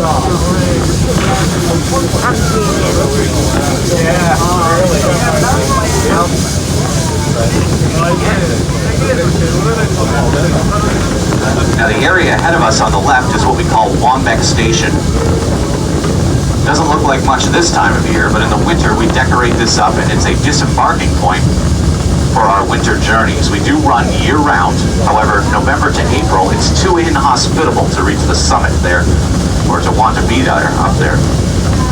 Now the area ahead of us on the left is what we call Wombeck Station. Doesn't look like much this time of year, but in the winter we decorate this up and it's a disembarking point for our winter journeys. We do run year-round. However, November to April, it's too inhospitable to reach the summit there, or to want to be there up there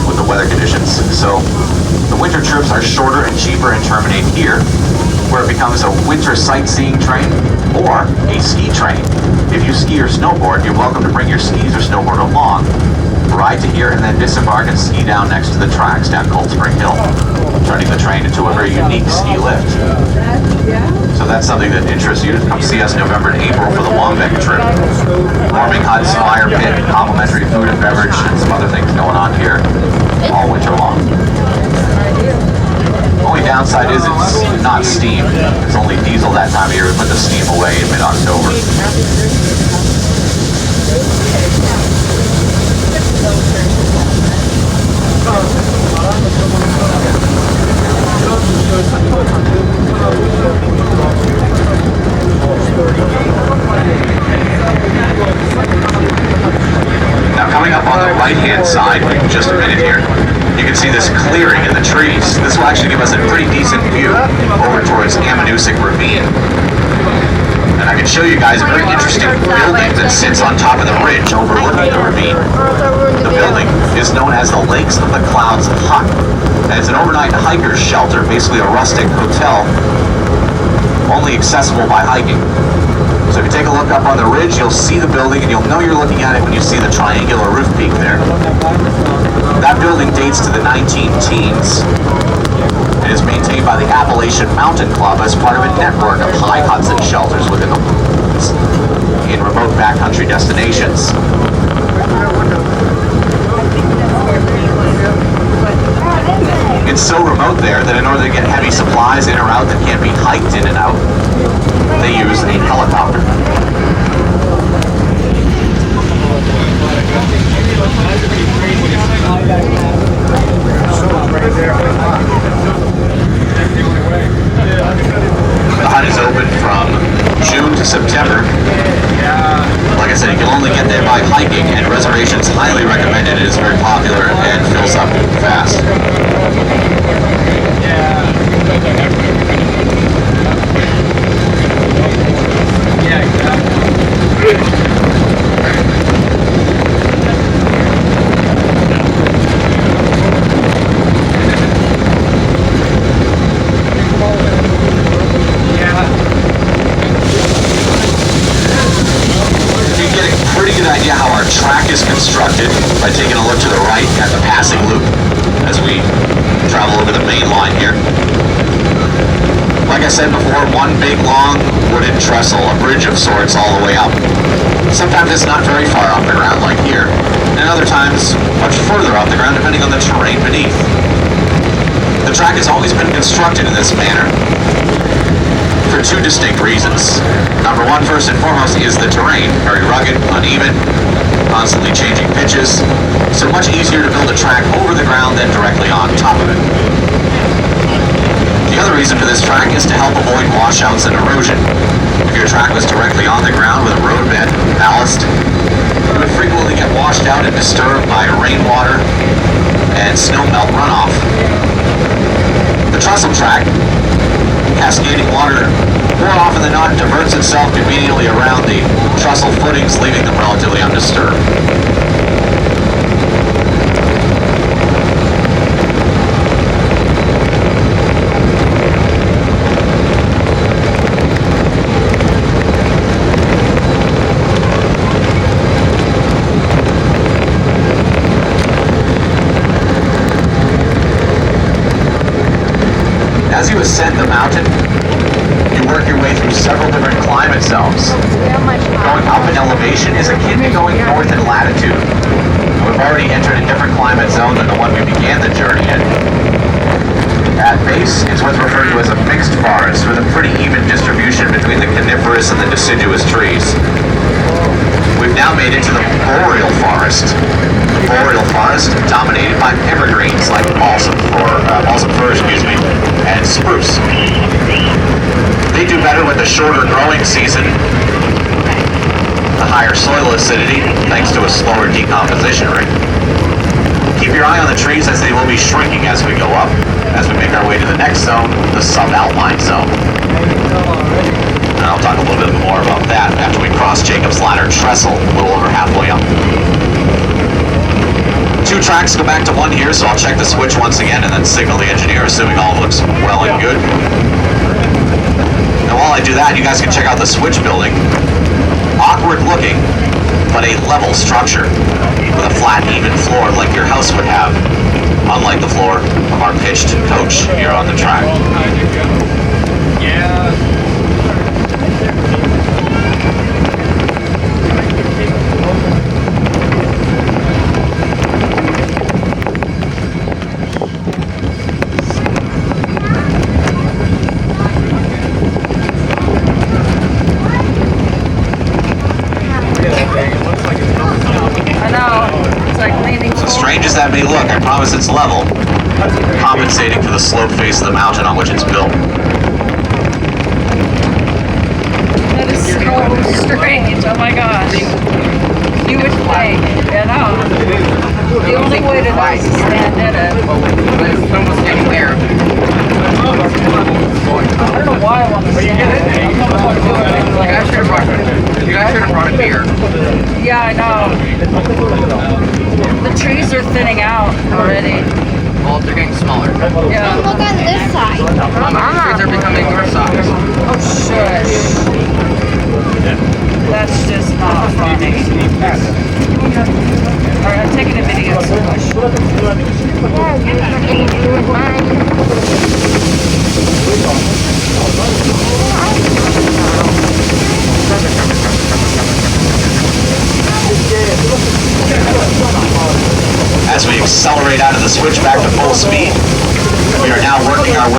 with the weather conditions. So the winter trips are shorter and cheaper and terminate here, where it becomes a winter sightseeing train or a ski train. If you ski or snowboard, you're welcome to bring your skis or snowboard along. Ride to here and then disembark and ski down next to the tracks down Cold Spring Hill, turning the train into a very unique ski lift. So that's something that interests you. Come see us November and April for the Wombeck trip. Warming huts, fire pit, complimentary food and beverage, and some other things going on here all winter long. Only downside is it's not steam. It's only diesel that time of year. We put the steam away in mid-October. Now coming up on the right-hand side, just a minute here, you can see this clearing in the trees. This will actually give us a pretty decent view over towards Amanusic Ravine. And I can show you guys a very interesting building that sits on top of the ridge overlooking the ravine. The building is known as the Lakes of the Clouds Hut, and it's an overnight hiker's shelter, basically a rustic hotel, only accessible by hiking. So if you take a look up on the ridge, you'll see the building, and you'll know you're looking at it when you see the triangular roof peak there. That building dates to the 19-teens. It is maintained by the Appalachian Mountain Club as part of a network of high huts and shelters in remote backcountry destinations. It's so remote there that in order to get heavy supplies in or out that can't be hiked in and out, they use a helicopter. The hut is open from June to September. Like I said, you can only get there by hiking, and reservations highly recommended. It is very popular and fills up fast. Idea how our track is constructed by taking a look to the right at the passing loop as we travel over the main line here. Like I said before, one big long wooden trestle, a bridge of sorts all the way up. Sometimes it's not very far off the ground like here, and other times much further off the ground depending on the terrain beneath. The track has always been constructed in this manner for two distinct reasons. Number one, first and foremost, is the terrain. Very rugged, uneven, constantly changing pitches, so much easier to build a track over the ground than directly on top of it. The other reason for this track is to help avoid washouts and erosion. If your track was directly on the ground with a roadbed, ballast, it would frequently get washed out and disturbed by rainwater and snowmelt runoff. The trestle track, cascading water more often than not diverts itself conveniently around the trestle footings, leaving them relatively undisturbed. As you ascend the mountain, you work your way through several different climate zones. Going up in elevation is akin to going north in latitude. We've already entered a different climate zone than the one we began the journey in. At base is what's referred to as a mixed forest, with a pretty even distribution between the coniferous and the deciduous trees. We've now made it to the boreal forest. The boreal forest dominated by evergreens like balsam fir, and spruce. They do better with the shorter growing season, the higher soil acidity, thanks to a slower decomposition rate. Keep your eye on the trees as they will be shrinking as we go up, as we make our way to the next zone, the subalpine zone. And I'll talk a little bit more about that after we cross Jacob's Ladder Trestle, a little over halfway up. 2 tracks go back to 1 here, so I'll check the switch once again and then signal the engineer, assuming all looks well and good. And while I do that, you guys can check out the switch building. Awkward looking, but a level structure with a flat, even floor like your house would have, unlike the floor of our pitched coach here on the track. Yeah. Strange as that may look, I promise it's level, compensating for the slope face of the mountain on which it's built. That is so strange, oh my gosh. You would think, you know, the only way to know is to stand in it. It's almost getting there. I don't know why I want to stand in it. You guys should have brought a beer. Yeah, I know. The trees are thinning out already. Well, they're getting smaller. Yeah. Look on this side. The trees are becoming your size. Oh, shush. That's just not funny. Alright, I'm taking a video. As we accelerate out of the switchback to full speed, we are now working our way